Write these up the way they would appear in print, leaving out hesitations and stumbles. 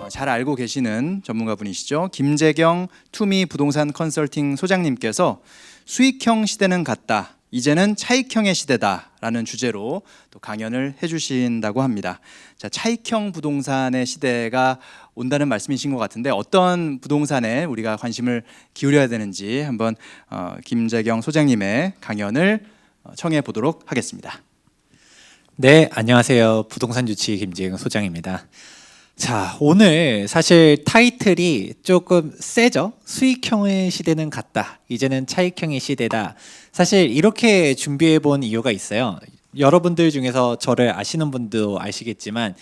잘 알고 계시는 전문가분이시죠. 김재경 투미 부동산 컨설팅 소장님께서 수익형 시대는 갔다. 이제는 차익형의 시대다라는 주제로 또 강연을 해주신다고 합니다. 자, 차익형 부동산의 시대가 온다는 말씀이신 것 같은데 어떤 부동산에 우리가 관심을 기울여야 되는지 한번 김재경 소장님의 강연을 청해 보도록 하겠습니다. 네, 안녕하세요. 부동산 유치 김재경 소장입니다. 자, 오늘 사실 타이틀이 조금 세죠? 수익형의 시대는 갔다. 이제는 차익형의 시대다. 사실 이렇게 준비해 본 이유가 있어요. 여러분들 중에서 저를 아시는 분도 아시겠지만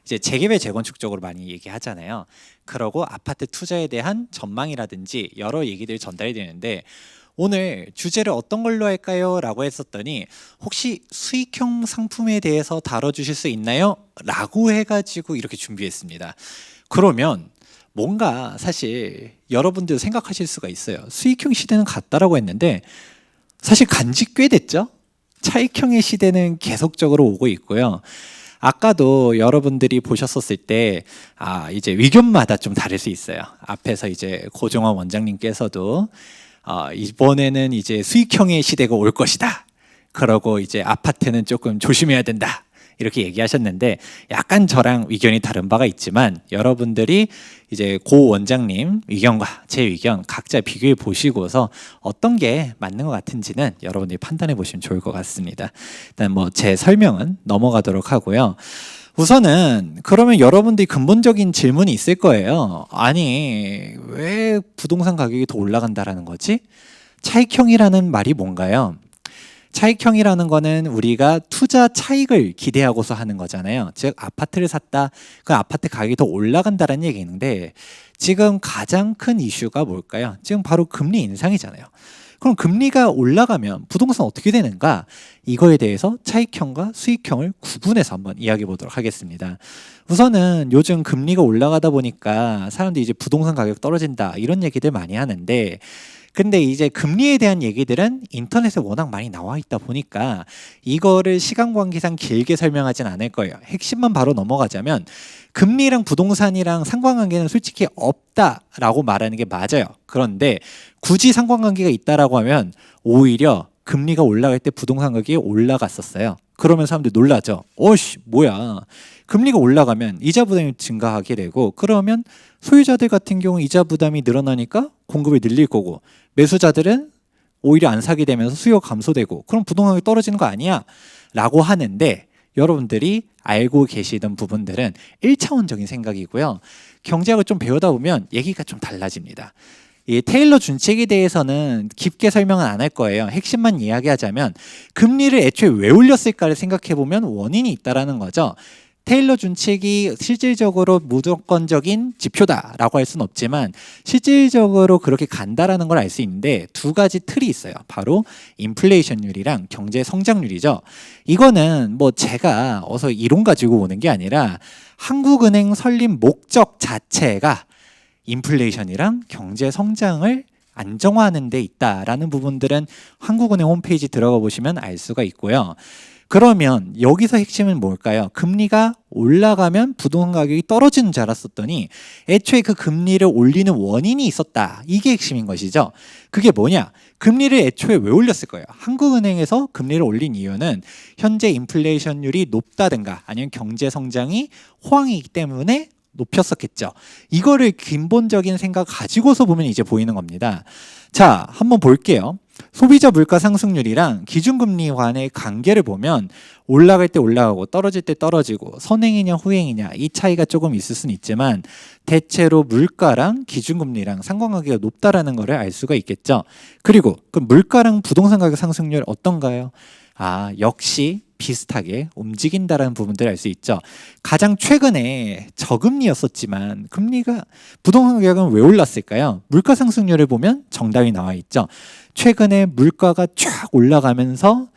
이제 재개발 재건축 쪽으로 많이 얘기하잖아요. 그러고 아파트 투자에 대한 전망이라든지 여러 얘기들 전달이 되는데 오늘 주제를 어떤 걸로 할까요? 라고 했었더니 혹시 수익형 상품에 대해서 다뤄주실 수 있나요? 라고 해가지고 이렇게 준비했습니다. 그러면 뭔가 사실 여러분들 생각하실 수가 있어요. 수익형 시대는 갔다라고 했는데 사실 간지 꽤 됐죠? 차익형의 시대는 계속적으로 오고 있고요. 아까도 여러분들이 보셨었을 때 이제 의견마다 좀 다를 수 있어요. 앞에서 이제 고종원 원장님께서도 이번에는 이제 수익형의 시대가 올 것이다. 그러고 이제 아파트는 조금 조심해야 된다. 이렇게 얘기하셨는데 약간 저랑 의견이 다른 바가 있지만 여러분들이 이제 고 원장님 의견과 제 의견 각자 비교해 보시고서 어떤 게 맞는 것 같은지는 여러분들이 판단해 보시면 좋을 것 같습니다. 일단 뭐 제 설명은 넘어가도록 하고요. 우선은 그러면 여러분들이 근본적인 질문이 있을 거예요. 아니 왜 부동산 가격이 더 올라간다라는 거지? 차익형이라는 말이 뭔가요? 차익형이라는 거는 우리가 투자 차익을 기대하고서 하는 거잖아요. 즉 아파트를 샀다, 그 아파트 가격이 더 올라간다는 얘기인데 지금 가장 큰 이슈가 뭘까요? 지금 바로 금리 인상이잖아요. 그럼 금리가 올라가면 부동산 어떻게 되는가? 이거에 대해서 차익형과 수익형을 구분해서 한번 이야기해 보도록 하겠습니다. 우선은 요즘 금리가 올라가다 보니까 사람들이 이제 부동산 가격 떨어진다 이런 얘기들 많이 하는데 근데 이제 금리에 대한 얘기들은 인터넷에 워낙 많이 나와 있다 보니까 이거를 시간 관계상 길게 설명하진 않을 거예요. 핵심만 바로 넘어가자면 금리랑 부동산이랑 상관관계는 솔직히 없다라고 말하는 게 맞아요. 그런데 굳이 상관관계가 있다라고 하면 오히려 금리가 올라갈 때 부동산 가격이 올라갔었어요. 그러면 사람들이 놀라죠. 어이씨 뭐야. 금리가 올라가면 이자 부담이 증가하게 되고 그러면 소유자들 같은 경우 이자 부담이 늘어나니까 공급이 늘릴 거고 매수자들은 오히려 안 사게 되면서 수요가 감소되고 그럼 부동산 가격이 떨어지는 거 아니야? 라고 하는데 여러분들이 알고 계시던 부분들은 1차원적인 생각이고요. 경제학을 좀 배우다 보면 얘기가 좀 달라집니다. 이 테일러 준칙에 대해서는 깊게 설명은 안 할 거예요. 핵심만 이야기하자면 금리를 애초에 왜 올렸을까를 생각해 보면 원인이 있다라는 거죠. 테일러 준칙이 실질적으로 무조건적인 지표다라고 할 수는 없지만 실질적으로 그렇게 간다라는 걸 알 수 있는데 두 가지 틀이 있어요. 바로 인플레이션율이랑 경제 성장률이죠. 이거는 뭐 제가 어서 이론 가지고 오는 게 아니라 한국은행 설립 목적 자체가 인플레이션이랑 경제 성장을 안정화하는 데 있다라는 부분들은 한국은행 홈페이지 들어가 보시면 알 수가 있고요. 그러면 여기서 핵심은 뭘까요? 금리가 올라가면 부동산 가격이 떨어지는 줄 알았었더니 애초에 그 금리를 올리는 원인이 있었다. 이게 핵심인 것이죠. 그게 뭐냐? 금리를 애초에 왜 올렸을 거예요? 한국은행에서 금리를 올린 이유는 현재 인플레이션율이 높다든가 아니면 경제 성장이 호황이기 때문에 높였었겠죠. 이거를 근본적인 생각 가지고서 보면 이제 보이는 겁니다. 자, 한번 볼게요. 소비자 물가 상승률이랑 기준금리 간의 관계를 보면 올라갈 때 올라가고 떨어질 때 떨어지고 선행이냐 후행이냐 이 차이가 조금 있을 수는 있지만 대체로 물가랑 기준금리랑 상관관계가 높다라는 것을 알 수가 있겠죠. 그리고 그 물가랑 부동산 가격 상승률 어떤가요? 역시 비슷하게 움직인다라는 부분들을 알 수 있죠. 가장 최근에 저금리였었지만 금리가 부동산 가격은 왜 올랐을까요? 물가 상승률을 보면 정답이 나와 있죠. 최근에 물가가 쫙 올라가면서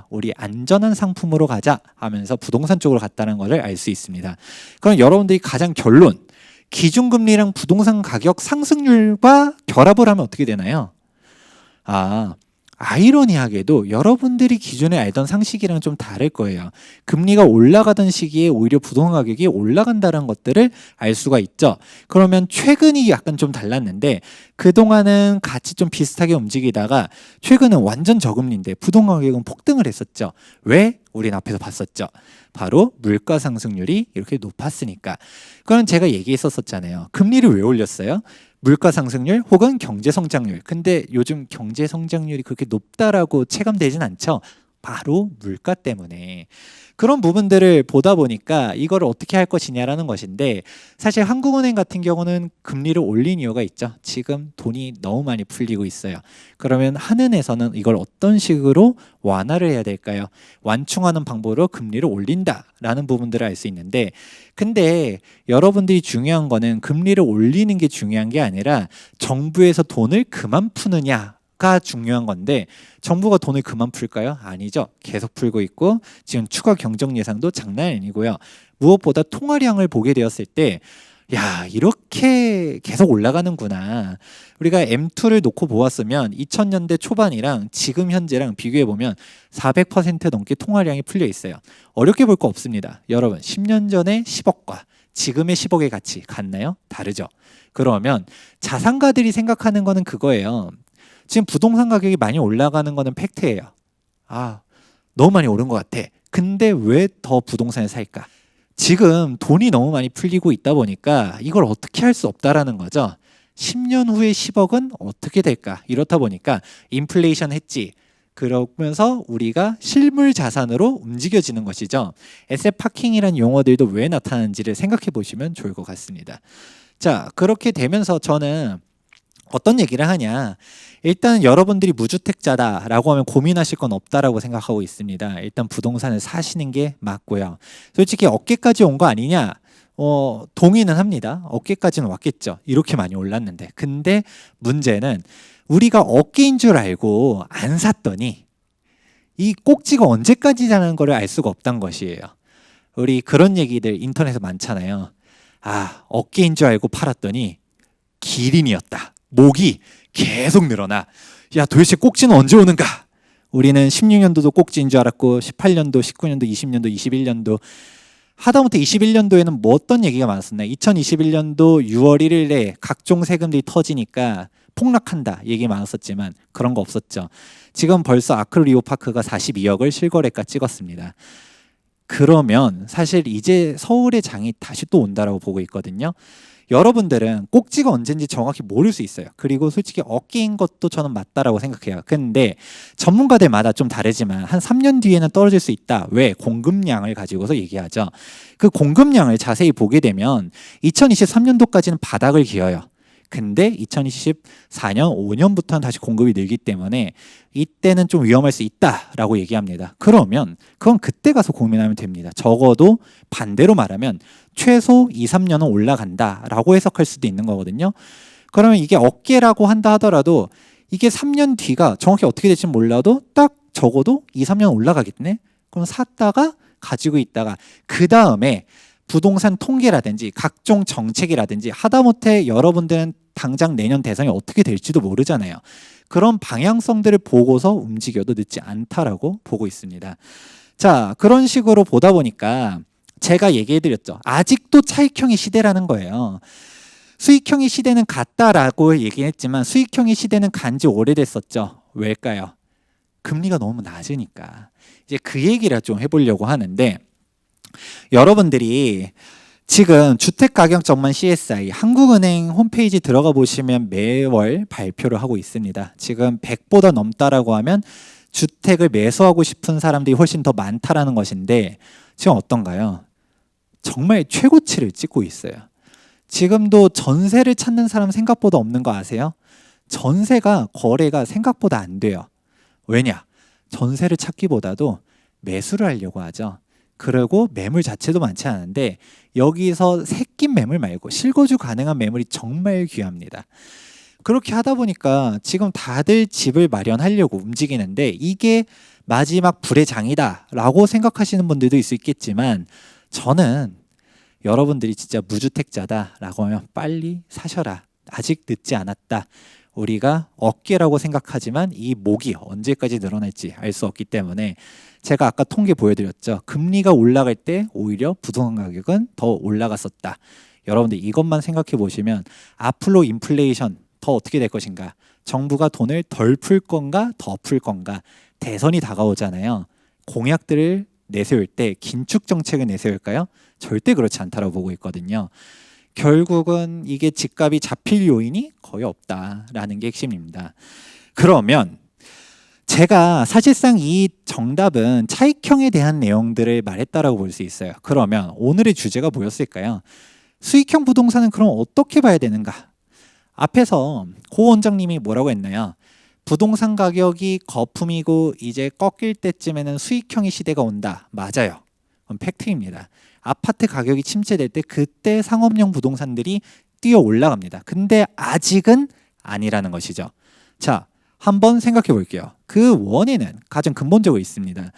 우리 안전한 상품으로 가자 하면서 부동산 쪽으로 갔다는 것을 알 수 있습니다. 그럼 여러분들이 가장 결론 기준금리랑 부동산 가격 상승률과 결합을 하면 어떻게 되나요? 아이러니하게도 여러분들이 기존에 알던 상식이랑 좀 다를 거예요. 금리가 올라가던 시기에 오히려 부동산 가격이 올라간다는 것들을 알 수가 있죠. 그러면 최근이 약간 좀 달랐는데 그동안은 같이 좀 비슷하게 움직이다가 최근은 완전 저금리인데 부동산 가격은 폭등을 했었죠. 왜? 우린 앞에서 봤었죠. 바로 물가 상승률이 이렇게 높았으니까. 그건 제가 얘기했었잖아요. 금리를 왜 올렸어요? 물가 상승률 혹은 경제 성장률. 근데 요즘 경제 성장률이 그렇게 높다라고 체감되진 않죠. 바로 물가 때문에. 그런 부분들을 보다 보니까 이걸 어떻게 할 것이냐라는 것인데 사실 한국은행 같은 경우는 금리를 올린 이유가 있죠. 지금 돈이 너무 많이 풀리고 있어요. 그러면 한은에서는 이걸 어떤 식으로 완화를 해야 될까요? 완충하는 방법으로 금리를 올린다라는 부분들을 알 수 있는데 근데 여러분들이 중요한 거는 금리를 올리는 게 중요한 게 아니라 정부에서 돈을 그만 푸느냐가 중요한 건데 정부가 돈을 그만 풀까요? 아니죠. 계속 풀고 있고 지금 추가 경정 예상도 장난 아니고요. 무엇보다 통화량을 보게 되었을 때 야, 이렇게 계속 올라가는구나. 우리가 M2를 놓고 보았으면 2000년대 초반이랑 지금 현재랑 비교해 보면 400% 넘게 통화량이 풀려 있어요. 어렵게 볼 거 없습니다. 여러분, 10년 전에 10억과 지금의 10억의 가치 같나요? 다르죠. 그러면 자산가들이 생각하는 거는 그거예요. 지금 부동산 가격이 많이 올라가는 거는 팩트예요. 아, 너무 많이 오른 것 같아. 근데 왜 더 부동산을 살까? 지금 돈이 너무 많이 풀리고 있다 보니까 이걸 어떻게 할 수 없다라는 거죠. 10년 후에 10억은 어떻게 될까? 이렇다 보니까 인플레이션 했지. 그러면서 우리가 실물 자산으로 움직여지는 것이죠. 에셋 파킹이라는 용어들도 왜 나타나는지를 생각해 보시면 좋을 것 같습니다. 자, 그렇게 되면서 저는 어떤 얘기를 하냐. 일단 여러분들이 무주택자다라고 하면 고민하실 건 없다라고 생각하고 있습니다. 일단 부동산을 사시는 게 맞고요. 솔직히 어깨까지 온 거 아니냐? 동의는 합니다. 어깨까지는 왔겠죠. 이렇게 많이 올랐는데. 근데 문제는 우리가 어깨인 줄 알고 안 샀더니 이 꼭지가 언제까지라는 걸 알 수가 없다는 것이에요. 우리 그런 얘기들 인터넷에 많잖아요. 아, 어깨인 줄 알고 팔았더니 기린이었다. 목이 계속 늘어나. 야, 도대체 꼭지는 언제 오는가? 우리는 16년도도 꼭지인 줄 알았고 18년도, 19년도, 20년도, 21년도 하다못해 21년도에는 뭐 어떤 얘기가 많았었나? 2021년도 6월 1일에 각종 세금들이 터지니까 폭락한다 얘기 많았었지만 그런 거 없었죠. 지금 벌써 아크릴리오파크가 42억을 실거래가 찍었습니다. 그러면 사실 이제 서울의 장이 다시 또 온다라고 보고 있거든요. 여러분들은 꼭지가 언제인지 정확히 모를 수 있어요. 그리고 솔직히 어깨인 것도 저는 맞다라고 생각해요. 근데 전문가들마다 좀 다르지만 한 3년 뒤에는 떨어질 수 있다. 왜? 공급량을 가지고서 얘기하죠. 그 공급량을 자세히 보게 되면 2023년도까지는 바닥을 기어요. 근데 2024년, 5년부터는 다시 공급이 늘기 때문에 이때는 좀 위험할 수 있다라고 얘기합니다. 그러면 그건 그때 가서 고민하면 됩니다. 적어도 반대로 말하면 최소 2, 3년은 올라간다라고 해석할 수도 있는 거거든요. 그러면 이게 어깨라고 한다 하더라도 이게 3년 뒤가 정확히 어떻게 될지 몰라도 딱 적어도 2, 3년 올라가겠네? 그럼 샀다가 가지고 있다가 그 다음에 부동산 통계라든지 각종 정책이라든지 하다못해 여러분들은 당장 내년 대선이 어떻게 될지도 모르잖아요. 그런 방향성들을 보고서 움직여도 늦지 않다라고 보고 있습니다. 자, 그런 식으로 보다 보니까 제가 얘기해드렸죠. 아직도 차익형의 시대라는 거예요. 수익형의 시대는 갔다라고 얘기했지만 수익형의 시대는 간지 오래됐었죠. 왜일까요? 금리가 너무 낮으니까. 이제 그 얘기를 좀 해보려고 하는데 여러분들이 지금 주택가격 전망 CSI 한국은행 홈페이지 들어가 보시면 매월 발표를 하고 있습니다. 지금 100보다 넘다라고 하면 주택을 매수하고 싶은 사람들이 훨씬 더 많다라는 것인데 지금 어떤가요? 정말 최고치를 찍고 있어요. 지금도 전세를 찾는 사람 생각보다 없는 거 아세요? 전세가 거래가 생각보다 안 돼요. 왜냐? 전세를 찾기보다도 매수를 하려고 하죠. 그리고 매물 자체도 많지 않은데 여기서 새낀 매물 말고 실거주 가능한 매물이 정말 귀합니다. 그렇게 하다 보니까 지금 다들 집을 마련하려고 움직이는데 이게 마지막 불의 장이다 라고 생각하시는 분들도 있을 수 있겠지만 저는 여러분들이 진짜 무주택자다 라고 하면 빨리 사셔라. 아직 늦지 않았다. 우리가 어깨라고 생각하지만 이 목이 언제까지 늘어날지 알 수 없기 때문에 제가 아까 통계 보여드렸죠. 금리가 올라갈 때 오히려 부동산 가격은 더 올라갔었다. 여러분들 이것만 생각해 보시면 앞으로 인플레이션 더 어떻게 될 것인가? 정부가 돈을 덜 풀 건가 더 풀 건가? 대선이 다가오잖아요. 공약들을 내세울 때 긴축 정책을 내세울까요? 절대 그렇지 않다고 보고 있거든요. 결국은 이게 집값이 잡힐 요인이 거의 없다라는 게 핵심입니다. 그러면 제가 사실상 이 정답은 차익형에 대한 내용들을 말했다라고 볼 수 있어요. 그러면 오늘의 주제가 뭐였을까요? 수익형 부동산은 그럼 어떻게 봐야 되는가? 앞에서 고 원장님이 뭐라고 했나요? 부동산 가격이 거품이고 이제 꺾일 때쯤에는 수익형의 시대가 온다. 맞아요. 그건 팩트입니다. 아파트 가격이 침체될 때 그때 상업용 부동산들이 뛰어 올라갑니다. 근데 아직은 아니라는 것이죠. 자, 한번 생각해 볼게요. 그 원인은 가장 근본적으로 있습니다.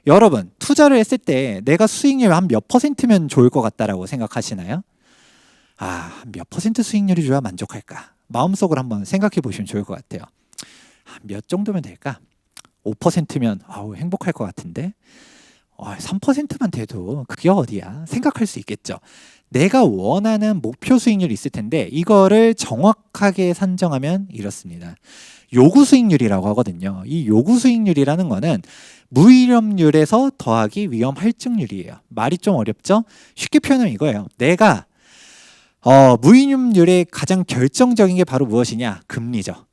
여러분, 투자를 했을 때 내가 수익률 한 몇 퍼센트면 좋을 것 같다라고 생각하시나요? 몇 퍼센트 수익률이 줘야 만족할까? 마음속으로 한번 생각해 보시면 좋을 것 같아요. 몇 정도면 될까? 5%면 행복할 것 같은데 3%만 돼도 그게 어디야? 생각할 수 있겠죠. 내가 원하는 목표 수익률이 있을 텐데 이거를 정확하게 산정하면 이렇습니다. 요구 수익률이라고 하거든요. 이 요구 수익률이라는 거는 무위험률에서 더하기 위험 할증률이에요. 말이 좀 어렵죠? 쉽게 표현하면 이거예요. 내가 무위험률의 가장 결정적인 게 바로 무엇이냐? 금리죠.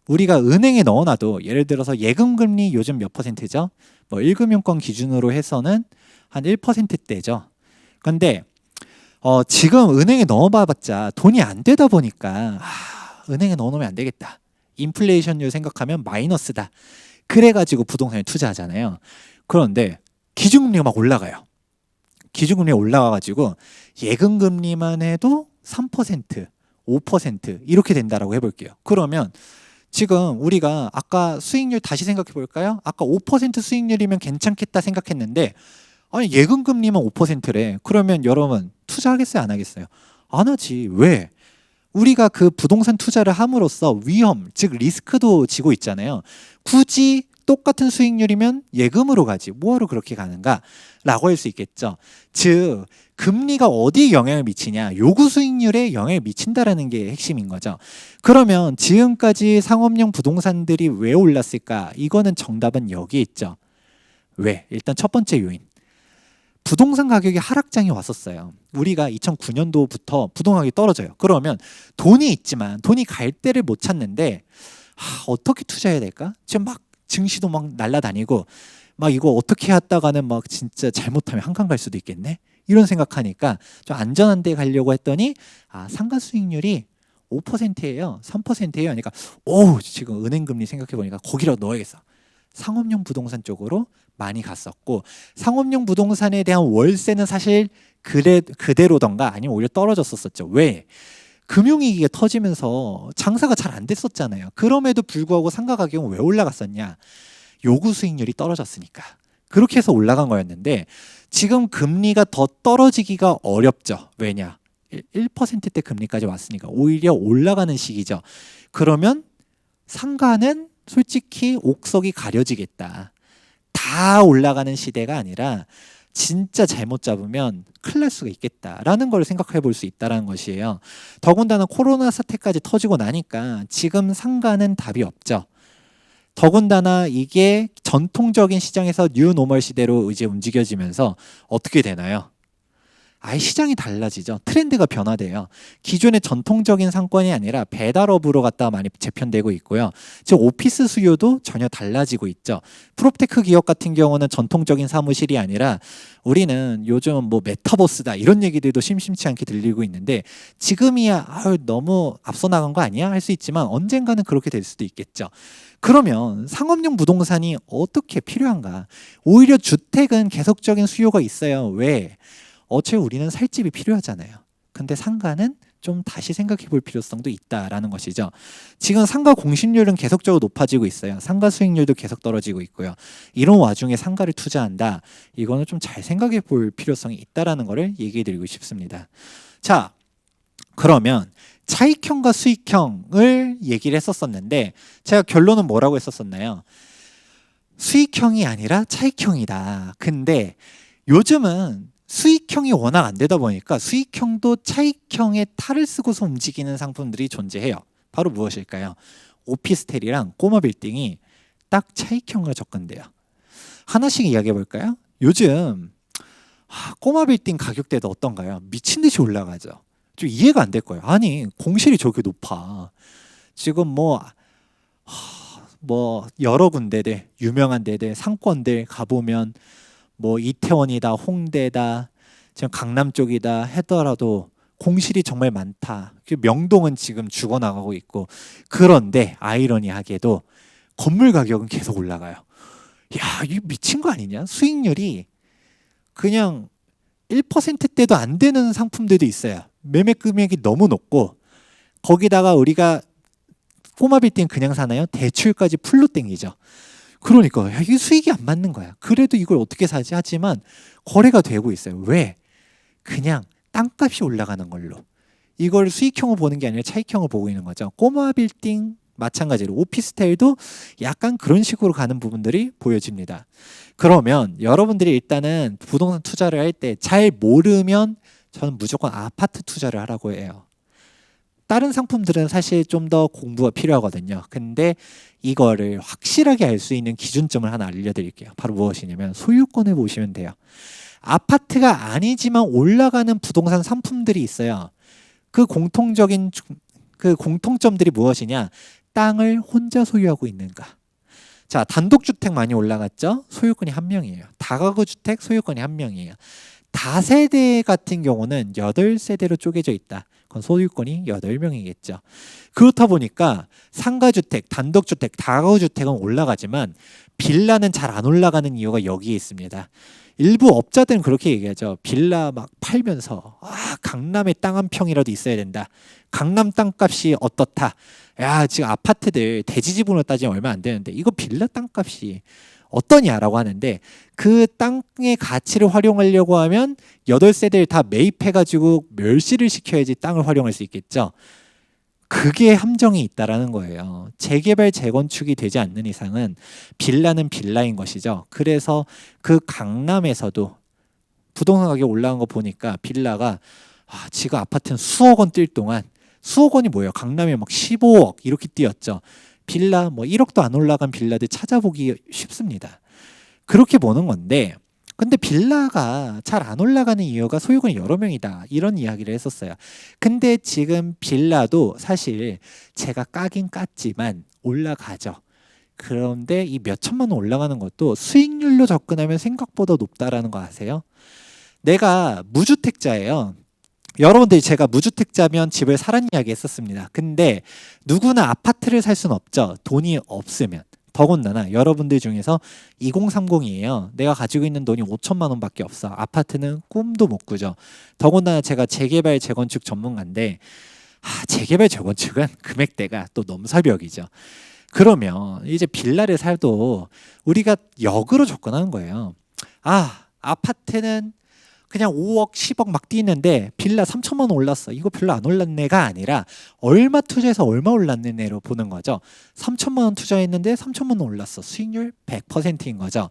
우리가 은행에 넣어놔도 예를 들어서 예금금리 요즘 몇 퍼센트죠? 1금융권 기준으로 해서는 한 1%대죠. 그런데 지금 은행에 넣어봐봤자 돈이 안 되다 보니까 은행에 넣어놓으면 안 되겠다. 인플레이션율 생각하면 마이너스다. 그래가지고 부동산에 투자하잖아요. 그런데 기준금리가 막 올라가요. 기준금리가 올라가가지고 예금금리만 해도 3%, 5% 이렇게 된다라고 해볼게요. 그러면 지금 우리가 아까 수익률 다시 생각해 볼까요? 아까 5% 수익률이면 괜찮겠다 생각했는데 아니 예금금리만 5%래. 그러면 여러분 투자하겠어요? 안 하겠어요? 안 하지. 왜? 우리가 그 부동산 투자를 함으로써 위험, 즉 리스크도 지고 있잖아요. 굳이 똑같은 수익률이면 예금으로 가지 뭐하러 그렇게 가는가? 라고 할 수 있겠죠. 즉 금리가 어디에 영향을 미치냐? 요구 수익률에 영향을 미친다라는 게 핵심인 거죠. 그러면 지금까지 상업용 부동산들이 왜 올랐을까? 이거는 정답은 여기에 있죠. 왜? 일단 첫 번째 요인. 부동산 가격이 하락장이 왔었어요. 우리가 2009년도부터 부동산 가격이 떨어져요. 그러면 돈이 있지만 돈이 갈 데를 못 찾는데 어떻게 투자해야 될까? 지금 막 증시도 막 날아다니고 막 이거 어떻게 하다가는 막 진짜 잘못하면 한강 갈 수도 있겠네? 이런 생각하니까 좀 안전한 데 가려고 했더니 상가 수익률이 5%예요. 3%예요. 그러니까 지금 은행 금리 생각해 보니까 거기로 넣어야겠어. 상업용 부동산 쪽으로 많이 갔었고 상업용 부동산에 대한 월세는 사실 그대로던가 아니면 오히려 떨어졌었죠. 왜? 금융위기가 터지면서 장사가 잘 안 됐었잖아요. 그럼에도 불구하고 상가 가격은 왜 올라갔었냐? 요구 수익률이 떨어졌으니까. 그렇게 해서 올라간 거였는데 지금 금리가 더 떨어지기가 어렵죠. 왜냐? 1%대 금리까지 왔으니까 오히려 올라가는 시기죠. 그러면 상가는 솔직히 옥석이 가려지겠다. 다 올라가는 시대가 아니라 진짜 잘못 잡으면 큰일 날 수가 있겠다라는 걸 생각해 볼 수 있다는 것이에요. 더군다나 코로나 사태까지 터지고 나니까 지금 상가는 답이 없죠. 더군다나 이게 전통적인 시장에서 뉴노멀 시대로 이제 움직여지면서 어떻게 되나요? 아예 시장이 달라지죠. 트렌드가 변화돼요. 기존의 전통적인 상권이 아니라 배달업으로 갖다가 많이 재편되고 있고요. 즉 오피스 수요도 전혀 달라지고 있죠. 프롭테크 기업 같은 경우는 전통적인 사무실이 아니라 우리는 요즘 뭐 메타버스다 이런 얘기들도 심심치 않게 들리고 있는데 지금이야 너무 앞서 나간 거 아니야? 할 수 있지만 언젠가는 그렇게 될 수도 있겠죠. 그러면 상업용 부동산이 어떻게 필요한가? 오히려 주택은 계속적인 수요가 있어요. 왜? 어차피 우리는 살 집이 필요하잖아요. 근데 상가는 좀 다시 생각해 볼 필요성도 있다라는 것이죠. 지금 상가 공실률은 계속적으로 높아지고 있어요. 상가 수익률도 계속 떨어지고 있고요. 이런 와중에 상가를 투자한다. 이거는 좀 잘 생각해 볼 필요성이 있다라는 거를 얘기해 드리고 싶습니다. 자, 그러면 차익형과 수익형을 얘기를 했었었는데 제가 결론은 뭐라고 했었었나요? 수익형이 아니라 차익형이다. 근데 요즘은 수익형이 워낙 안 되다 보니까 수익형도 차익형의 탈을 쓰고서 움직이는 상품들이 존재해요. 바로 무엇일까요? 오피스텔이랑 꼬마 빌딩이 딱 차익형으로 접근돼요. 하나씩 이야기해 볼까요? 요즘 꼬마 빌딩 가격대도 어떤가요? 미친 듯이 올라가죠. 좀 이해가 안 될 거예요. 아니 공실이 저렇게 높아. 지금 뭐 여러 군데들 유명한 데들 상권들 가보면 뭐 이태원이다 홍대다 지금 강남 쪽이다 하더라도 공실이 정말 많다. 명동은 지금 죽어나가고 있고 그런데 아이러니하게도 건물 가격은 계속 올라가요. 야, 이거 미친 거 아니냐? 수익률이 그냥 1%대도 안 되는 상품들도 있어요. 매매 금액이 너무 높고 거기다가 우리가 꼬마 빌딩 그냥 사나요? 대출까지 풀로 땡기죠. 그러니까 야, 이게 수익이 안 맞는 거야. 그래도 이걸 어떻게 사지? 하지만 거래가 되고 있어요. 왜? 그냥 땅값이 올라가는 걸로. 이걸 수익형을 보는 게 아니라 차익형을 보고 있는 거죠. 꼬마 빌딩 마찬가지로 오피스텔도 약간 그런 식으로 가는 부분들이 보여집니다. 그러면 여러분들이 일단은 부동산 투자를 할 때 잘 모르면 저는 무조건 아파트 투자를 하라고 해요. 다른 상품들은 사실 좀 더 공부가 필요하거든요. 근데 이거를 확실하게 알 수 있는 기준점을 하나 알려드릴게요. 바로 무엇이냐면 소유권을 보시면 돼요. 아파트가 아니지만 올라가는 부동산 상품들이 있어요. 그 공통점들이 무엇이냐? 땅을 혼자 소유하고 있는가? 자, 단독주택 많이 올라갔죠? 소유권이 한 명이에요. 다가구 주택 소유권이 한 명이에요. 다세대 같은 경우는 8세대로 쪼개져 있다. 그건 소유권이 8명이겠죠. 그렇다 보니까 상가주택, 단독주택, 다가구주택은 올라가지만 빌라는 잘 안 올라가는 이유가 여기에 있습니다. 일부 업자들은 그렇게 얘기하죠. 빌라 막 팔면서 강남에 땅 한 평이라도 있어야 된다. 강남 땅값이 어떻다. 야, 지금 아파트들 대지지분으로 따지면 얼마 안 되는데 이거 빌라 땅값이 어떠냐라고 하는데 그 땅의 가치를 활용하려고 하면 8세대를 다 매입해가지고 멸시를 시켜야지 땅을 활용할 수 있겠죠. 그게 함정이 있다라는 거예요. 재개발 재건축이 되지 않는 이상은 빌라는 빌라인 것이죠. 그래서 그 강남에서도 부동산 가격이 올라간 거 보니까 빌라가 지금 아파트는 수억 원 뛸 동안 수억 원이 뭐예요? 강남에 막 15억 이렇게 뛰었죠. 빌라 뭐 1억도 안 올라간 빌라들 찾아보기 쉽습니다. 그렇게 보는 건데 근데 빌라가 잘 안 올라가는 이유가 소유권이 여러 명이다. 이런 이야기를 했었어요. 근데 지금 빌라도 사실 제가 까긴 깠지만 올라가죠. 그런데 이 몇 천만 원 올라가는 것도 수익률로 접근하면 생각보다 높다라는 거 아세요? 내가 무주택자예요. 여러분들이 제가 무주택자면 집을 사란 이야기 했었습니다. 근데 누구나 아파트를 살 수는 없죠. 돈이 없으면. 더군다나 여러분들 중에서 2030이에요. 내가 가지고 있는 돈이 5천만 원밖에 없어. 아파트는 꿈도 못 꾸죠. 더군다나 제가 재개발 재건축 전문가인데 재개발 재건축은 금액대가 또 넘사벽이죠. 그러면 이제 빌라를 살도 우리가 역으로 접근하는 거예요. 아파트는 그냥 5억, 10억 막 뛰는데 빌라 3천만 원 올랐어. 이거 별로 안 올랐네가 아니라 얼마 투자해서 얼마 올랐네로 보는 거죠. 3천만 원 투자했는데 3천만 원 올랐어. 수익률 100%인 거죠.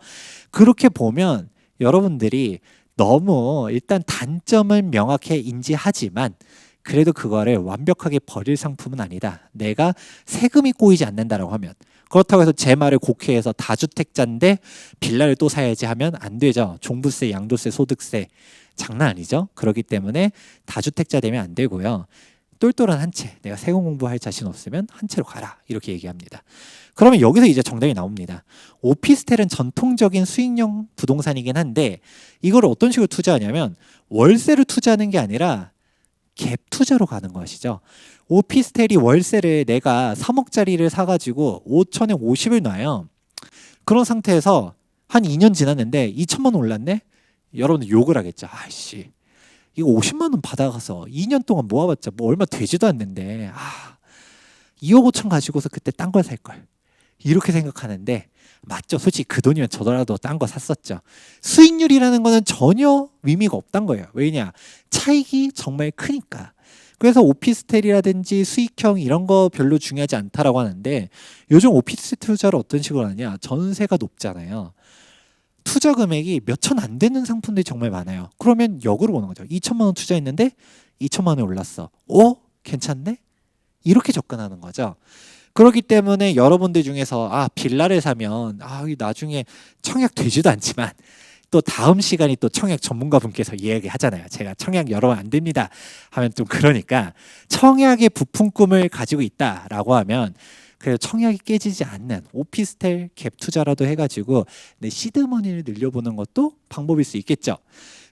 그렇게 보면 여러분들이 너무 일단 단점을 명확히 인지하지만 그래도 그거를 완벽하게 버릴 상품은 아니다. 내가 세금이 꼬이지 않는다라고 하면 그렇다고 해서 제 말을 곡해해서 다주택자인데 빌라를 또 사야지 하면 안 되죠. 종부세, 양도세, 소득세 장난 아니죠. 그렇기 때문에 다주택자 되면 안 되고요. 똘똘한 한 채, 내가 세금 공부할 자신 없으면 한 채로 가라 이렇게 얘기합니다. 그러면 여기서 이제 정답이 나옵니다. 오피스텔은 전통적인 수익형 부동산이긴 한데 이걸 어떤 식으로 투자하냐면 월세로 투자하는 게 아니라 갭 투자로 가는 것이죠. 오피스텔이 월세를 내가 3억짜리를 사가지고 5천에 50을 놔요. 그런 상태에서 한 2년 지났는데 2천만 원 올랐네? 여러분들 욕을 하겠죠. 아이씨 이거 50만 원 받아가서 2년 동안 모아봤자 뭐 얼마 되지도 않는데 2억 5천 가지고서 그때 딴 걸 살 걸 이렇게 생각하는데 맞죠? 솔직히 그 돈이면 저더라도 딴 거 샀었죠. 수익률이라는 거는 전혀 의미가 없단 거예요. 왜냐? 차익이 정말 크니까. 그래서 오피스텔이라든지 수익형 이런 거 별로 중요하지 않다라고 하는데 요즘 오피스텔 투자를 어떤 식으로 하냐? 전세가 높잖아요. 투자 금액이 몇 천 안 되는 상품들이 정말 많아요. 그러면 역으로 보는 거죠. 2천만 원 투자했는데 2천만 원이 올랐어. 괜찮네? 이렇게 접근하는 거죠. 그렇기 때문에 여러분들 중에서 빌라를 사면 나중에 청약 되지도 않지만 또 다음 시간이 또 청약 전문가분께서 이야기하잖아요. 제가 청약 여러분 안 됩니다 하면 좀 그러니까 청약의 부푼 꿈을 가지고 있다라고 하면 그래서 청약이 깨지지 않는 오피스텔 갭 투자라도 해가지고 내 시드머니를 늘려보는 것도 방법일 수 있겠죠.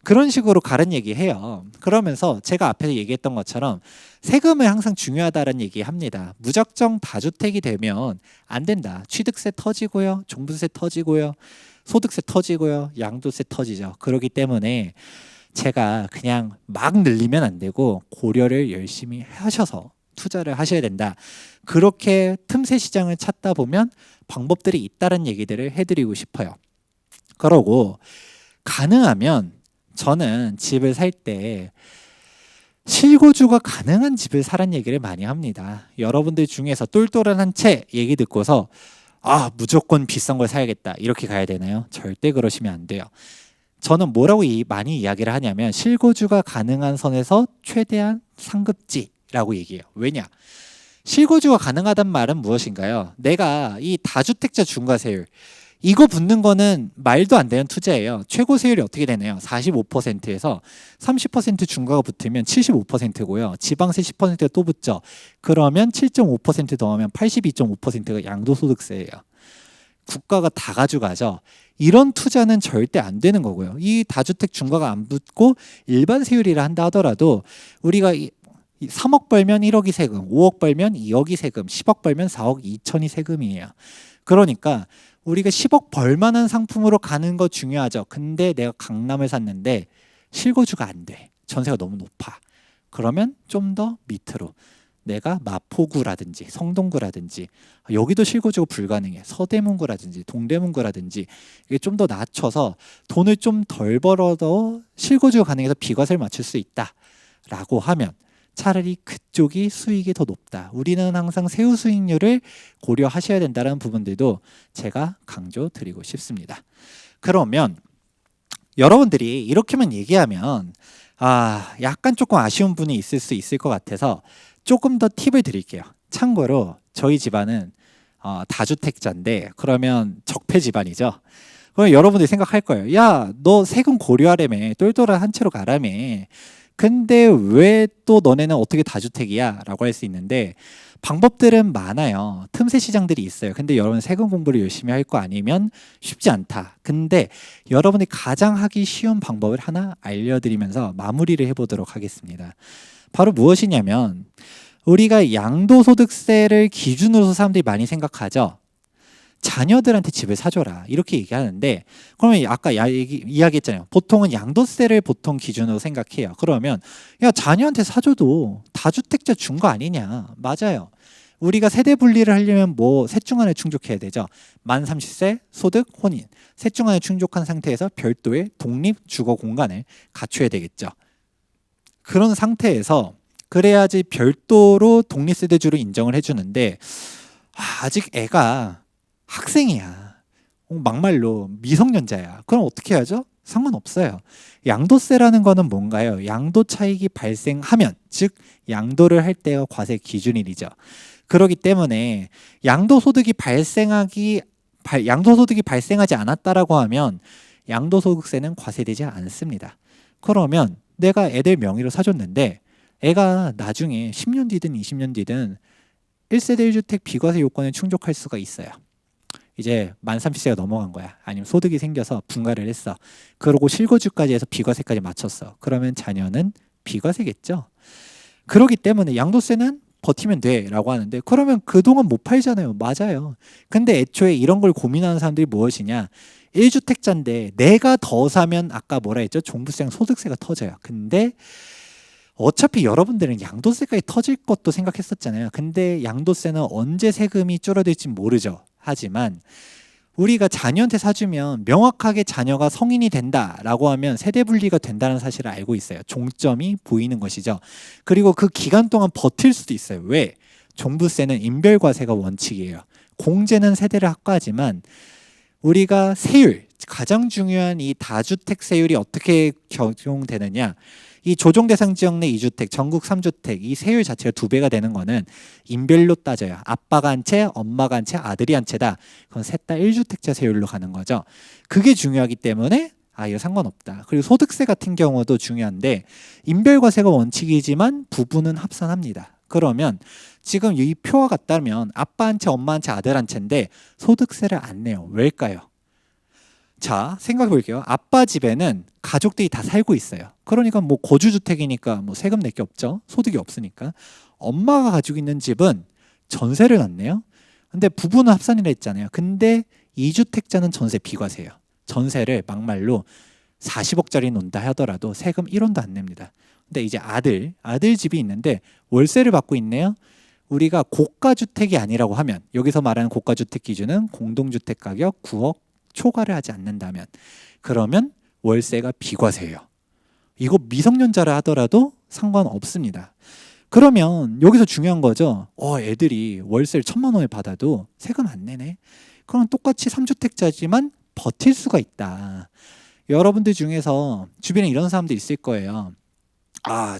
그런 식으로 가른 얘기해요. 그러면서 제가 앞에서 얘기했던 것처럼 세금은 항상 중요하다는 얘기합니다. 무작정 다주택이 되면 안 된다. 취득세 터지고요, 종부세 터지고요, 소득세 터지고요, 양도세 터지죠. 그렇기 때문에 제가 그냥 막 늘리면 안 되고 고려를 열심히 하셔서 투자를 하셔야 된다. 그렇게 틈새 시장을 찾다 보면 방법들이 있다는 얘기들을 해드리고 싶어요. 그러고 가능하면 저는 집을 살 때 실거주가 가능한 집을 사란 얘기를 많이 합니다. 여러분들 중에서 똘똘한 한 채 얘기 듣고서 무조건 비싼 걸 사야겠다 이렇게 가야 되나요? 절대 그러시면 안 돼요. 저는 뭐라고 많이 이야기를 하냐면 실거주가 가능한 선에서 최대한 상급지라고 얘기해요. 왜냐? 실거주가 가능하단 말은 무엇인가요? 내가 이 다주택자 중과세율 이거 붙는 거는 말도 안 되는 투자예요. 최고 세율이 어떻게 되나요? 45%에서 30% 중과가 붙으면 75%고요. 지방세 10%가 또 붙죠. 그러면 7.5% 더하면 82.5%가 양도소득세예요. 국가가 다 가져가죠. 이런 투자는 절대 안 되는 거고요. 이 다주택 중과가 안 붙고 일반 세율이라 한다 하더라도 우리가 3억 벌면 1억이 세금, 5억 벌면 2억이 세금, 10억 벌면 4억 2천이 세금이에요. 그러니까 우리가 10억 벌만한 상품으로 가는 거 중요하죠. 근데 내가 강남을 샀는데 실거주가 안 돼. 전세가 너무 높아. 그러면 좀 더 밑으로 내가 마포구라든지 성동구라든지 여기도 실거주가 불가능해. 서대문구라든지 동대문구라든지 이게 좀 더 낮춰서 돈을 좀 덜 벌어도 실거주가 가능해서 비과세를 맞출 수 있다라고 하면 차라리 그쪽이 수익이 더 높다. 우리는 항상 세후 수익률을 고려하셔야 된다는 부분들도 제가 강조드리고 싶습니다. 그러면 여러분들이 이렇게만 얘기하면 약간 조금 아쉬운 분이 있을 수 있을 것 같아서 조금 더 팁을 드릴게요. 참고로 저희 집안은 다주택자인데 그러면 적폐 집안이죠. 그럼 여러분들이 생각할 거예요. 야, 너 세금 고려하라며 똘똘한 한 채로 가라며. 근데 왜 또 너네는 어떻게 다주택이야? 라고 할 수 있는데 방법들은 많아요. 틈새 시장들이 있어요. 근데 여러분 세금 공부를 열심히 할 거 아니면 쉽지 않다. 근데 여러분이 가장 하기 쉬운 방법을 하나 알려드리면서 마무리를 해보도록 하겠습니다. 바로 무엇이냐면 우리가 양도소득세를 기준으로 사람들이 많이 생각하죠. 자녀들한테 집을 사줘라 이렇게 얘기하는데 그러면 아까 이야기했잖아요. 보통은 양도세를 보통 기준으로 생각해요. 그러면 야 자녀한테 사줘도 다주택자 준 거 아니냐. 맞아요. 우리가 세대 분리를 하려면 셋 중 하나에 충족해야 되죠. 만 30세 소득 혼인 셋 중 하나에 충족한 상태에서 별도의 독립 주거 공간을 갖춰야 되겠죠. 그런 상태에서 그래야지 별도로 독립세대주로 인정을 해주는데 아직 애가 학생이야. 막말로 미성년자야. 그럼 어떻게 하죠? 상관없어요. 양도세라는 거는 뭔가요? 양도 차익이 발생하면, 즉 양도를 할 때가 과세 기준일이죠. 그렇기 때문에 양도소득이 발생하지 않았다라고 하면 양도소득세는 과세되지 않습니다. 그러면 내가 애들 명의로 사줬는데 애가 나중에 10년 뒤든 20년 뒤든 1세대 1주택 비과세 요건에 충족할 수가 있어요. 이제 만 30세가 넘어간 거야. 아니면 소득이 생겨서 분가를 했어. 그러고 실거주까지 해서 비과세까지 맞췄어. 그러면 자녀는 비과세겠죠. 그렇기 때문에 양도세는 버티면 돼 라고 하는데 그러면 그동안 못 팔잖아요. 맞아요. 근데 애초에 이런 걸 고민하는 사람들이 무엇이냐. 1주택자인데 내가 더 사면 아까 뭐라 했죠? 종부세랑 소득세가 터져요. 근데 어차피 여러분들은 양도세까지 터질 것도 생각했었잖아요. 근데 양도세는 언제 세금이 줄어들지 모르죠. 하지만 우리가 자녀한테 사주면 명확하게 자녀가 성인이 된다라고 하면 세대 분리가 된다는 사실을 알고 있어요. 종점이 보이는 것이죠. 그리고 그 기간 동안 버틸 수도 있어요. 왜? 종부세는 인별과세가 원칙이에요. 공제는 세대를 합과하지만 우리가 세율, 가장 중요한 이 다주택 세율이 어떻게 적용되느냐, 이 조정대상 지역 내 2주택, 전국 3주택 이 세율 자체가 2배가 되는 거는 인별로 따져요. 아빠가 한 채, 엄마가 한 채, 아들이 한 채다. 그건 셋 다 1주택자 세율로 가는 거죠. 그게 중요하기 때문에 이거 상관없다. 그리고 소득세 같은 경우도 중요한데 인별과세가 원칙이지만 부부는 합산합니다. 그러면 지금 이 표와 같다면 아빠 한 채, 엄마 한 채, 아들 한 채인데 소득세를 안 내요. 왜일까요? 자, 생각해 볼게요. 아빠 집에는 가족들이 다 살고 있어요. 그러니까 뭐 거주주택이니까 뭐 세금 낼 게 없죠. 소득이 없으니까. 엄마가 가지고 있는 집은 전세를 놨네요. 근데 부부는 합산이라 했잖아요. 근데 2주택자는 전세 비과세예요. 전세를 막말로 40억짜리 논다 하더라도 세금 1원도 안 냅니다. 근데 이제 아들 집이 있는데 월세를 받고 있네요. 우리가 고가주택이 아니라고 하면, 여기서 말하는 고가주택 기준은 공동주택 가격 9억 초과를 하지 않는다면, 그러면 월세가 비과세예요. 이거 미성년자라 하더라도 상관없습니다. 그러면 여기서 중요한 거죠. 애들이 월세를 1,000만 원을 받아도 세금 안 내네. 그럼 똑같이 3주택자지만 버틸 수가 있다. 여러분들 중에서 주변에 이런 사람들 있을 거예요.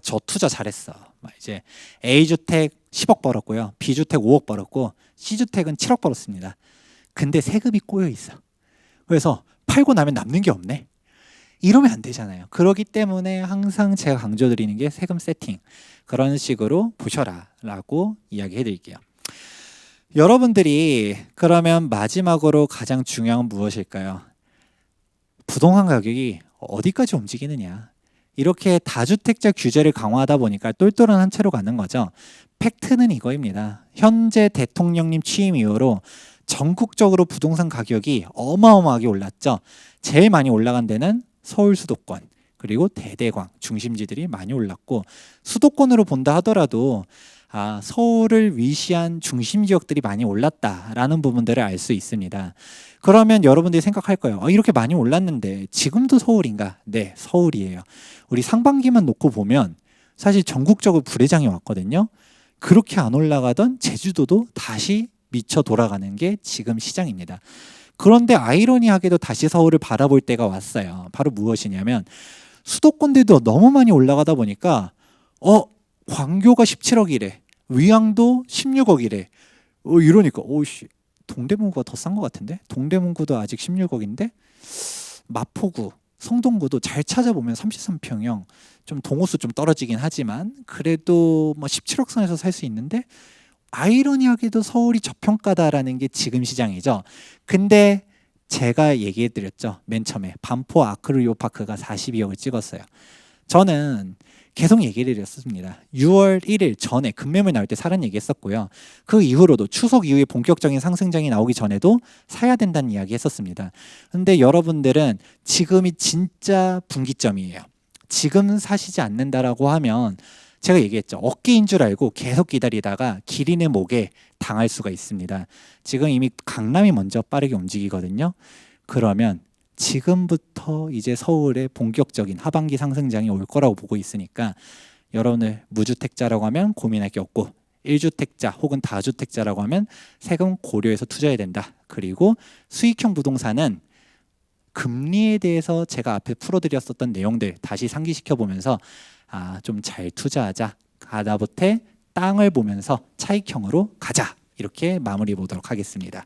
저 투자 잘했어. 이제 A주택 10억 벌었고요. B주택 5억 벌었고 C주택은 7억 벌었습니다. 근데 세금이 꼬여 있어. 그래서 팔고 나면 남는 게 없네. 이러면 안 되잖아요. 그렇기 때문에 항상 제가 강조드리는 게 세금 세팅. 그런 식으로 보셔라 라고 이야기해 드릴게요. 여러분들이 그러면 마지막으로 가장 중요한 건 무엇일까요? 부동산 가격이 어디까지 움직이느냐. 이렇게 다주택자 규제를 강화하다 보니까 똘똘한 한 채로 가는 거죠. 팩트는 이거입니다. 현재 대통령님 취임 이후로 전국적으로 부동산 가격이 어마어마하게 올랐죠. 제일 많이 올라간 데는 서울 수도권, 그리고 대대광 중심지들이 많이 올랐고, 수도권으로 본다 하더라도 서울을 위시한 중심 지역들이 많이 올랐다라는 부분들을 알 수 있습니다. 그러면 여러분들이 생각할 거예요. 이렇게 많이 올랐는데 지금도 서울인가? 네, 서울이에요. 우리 상반기만 놓고 보면 사실 전국적으로 불회장이 왔거든요. 그렇게 안 올라가던 제주도도 다시 미쳐 돌아가는 게 지금 시장입니다. 그런데 아이러니하게도 다시 서울을 바라볼 때가 왔어요. 바로 무엇이냐면 수도권들도 너무 많이 올라가다 보니까 광교가 17억이래, 위양도 16억이래. 이러니까 동대문구가 더 싼 것 같은데? 동대문구도 아직 16억인데 마포구, 성동구도 잘 찾아보면 33평형, 좀 동호수 좀 떨어지긴 하지만 그래도 17억 선에서 살 수 있는데, 아이러니하게도 서울이 저평가다라는 게 지금 시장이죠. 근데 제가 얘기해드렸죠. 맨 처음에 반포 아크릴리오파크가 42억을 찍었어요. 저는 계속 얘기를 드렸습니다. 6월 1일 전에 급매물 나올 때 사라는 얘기했었고요. 그 이후로도 추석 이후에 본격적인 상승장이 나오기 전에도 사야 된다는 이야기 했었습니다. 근데 여러분들은 지금이 진짜 분기점이에요. 지금 사시지 않는다라고 하면 제가 얘기했죠. 어깨인 줄 알고 계속 기다리다가 기린의 목에 당할 수가 있습니다. 지금 이미 강남이 먼저 빠르게 움직이거든요. 그러면 지금부터 이제 서울에 본격적인 하반기 상승장이 올 거라고 보고 있으니까 여러분들 무주택자라고 하면 고민할 게 없고, 1주택자 혹은 다주택자라고 하면 세금 고려해서 투자해야 된다. 그리고 수익형 부동산은 금리에 대해서 제가 앞에 풀어드렸었던 내용들 다시 상기시켜 보면서 좀 잘 투자하자. 하다못해 땅을 보면서 차익형으로 가자. 이렇게 마무리 보도록 하겠습니다.